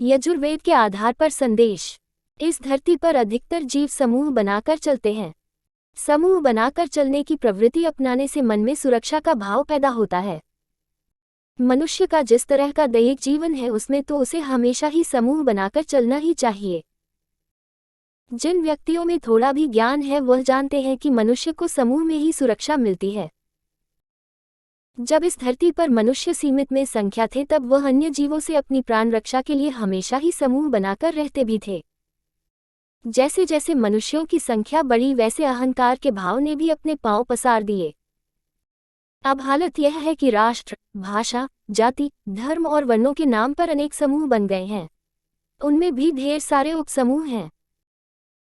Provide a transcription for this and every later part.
यजुर्वेद के आधार पर संदेश। इस धरती पर अधिकतर जीव समूह बनाकर चलते हैं। समूह बनाकर चलने की प्रवृत्ति अपनाने से मन में सुरक्षा का भाव पैदा होता है। मनुष्य का जिस तरह का दैहिक जीवन है उसमें तो उसे हमेशा ही समूह बनाकर चलना ही चाहिए। जिन व्यक्तियों में थोड़ा भी ज्ञान है वह जानते हैं कि मनुष्य को समूह में ही सुरक्षा मिलती है। जब इस धरती पर मनुष्य सीमित में संख्या थे तब वह अन्य जीवों से अपनी प्राण रक्षा के लिए हमेशा ही समूह बनाकर रहते भी थे। जैसे जैसे मनुष्यों की संख्या बढ़ी वैसे अहंकार के भाव ने भी अपने पांव पसार दिए। अब हालत यह है कि राष्ट्र, भाषा, जाति, धर्म और वर्णों के नाम पर अनेक समूह बन गए हैं। उनमें भी ढेर सारे उपसमूह हैं।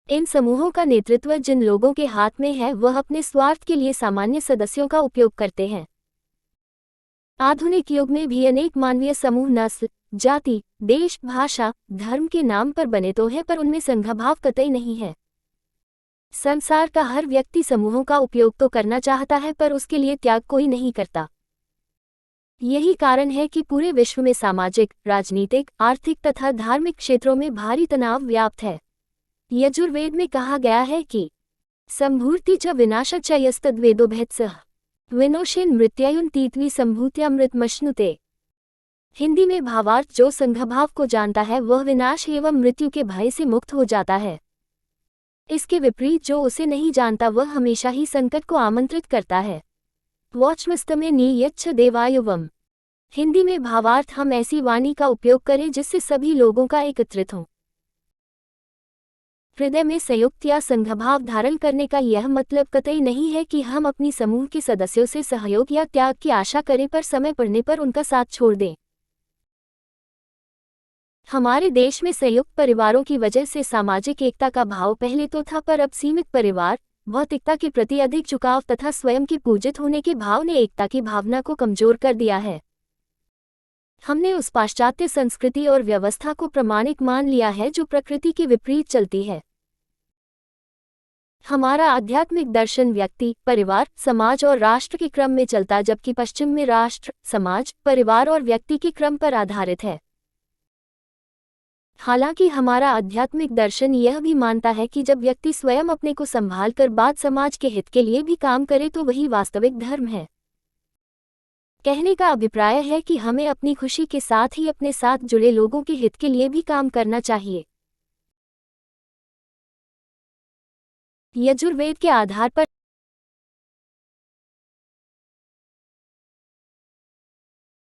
इन समूहों का नेतृत्व जिन लोगों के हाथ में है वह अपने स्वार्थ के लिए सामान्य सदस्यों का उपयोग करते हैं। आधुनिक युग में भी अनेक मानवीय समूह नस्ल, जाति, देश, भाषा, धर्म के नाम पर बने तो हैं पर उनमें संघभाव कतई नहीं है। संसार का हर व्यक्ति समूहों का उपयोग तो करना चाहता है पर उसके लिए त्याग कोई नहीं करता। यही कारण है कि पूरे विश्व में सामाजिक, राजनीतिक, आर्थिक तथा धार्मिक क्षेत्रों में भारी तनाव व्याप्त है। यजुर्वेद में कहा गया है कि संभूर्ति च विनाशः च यस्तद्वेदोभेत्सः विनोशेन मृत्यायुन तीतवी संभूत्यामृतमश्नुते। हिंदी में भावार्थ जो संघभाव को जानता है वह विनाश एवं मृत्यु के भय से मुक्त हो जाता है। इसके विपरीत जो उसे नहीं जानता वह हमेशा ही संकट को आमंत्रित करता है। वोचमस्तमे नियच्छ देवायुवम। हिंदी में भावार्थ हम ऐसी वाणी का उपयोग करें जिससे सभी लोगों का एकत्रित हो। हृदय में संयुक्त या संघभाव धारण करने का यह मतलब कतई नहीं है कि हम अपनी समूह के सदस्यों से सहयोग या त्याग की आशा करें पर समय पड़ने पर उनका साथ छोड़ दें। हमारे देश में संयुक्त परिवारों की वजह से सामाजिक एकता का भाव पहले तो था पर अब सीमित परिवार, भौतिकता के प्रति अधिक झुकाव तथा स्वयं के पूजित होने के भाव ने एकता की भावना को कमजोर कर दिया है। हमने उस पाश्चात्य संस्कृति और व्यवस्था को प्रामाणिक मान लिया है जो प्रकृति के विपरीत चलती है। हमारा आध्यात्मिक दर्शन व्यक्ति, परिवार, समाज और राष्ट्र के क्रम में चलता जबकि पश्चिम में राष्ट्र, समाज, परिवार और व्यक्ति के क्रम पर आधारित है। हालांकि हमारा आध्यात्मिक दर्शन यह भी मानता है कि जब व्यक्ति स्वयं अपने को संभाल कर बाद समाज के हित के लिए भी काम करे तो वही वास्तविक धर्म है। कहने का अभिप्राय है कि हमें अपनी खुशी के साथ ही अपने साथ जुड़े लोगों के हित के लिए भी काम करना चाहिए। यजुर्वेद के आधार पर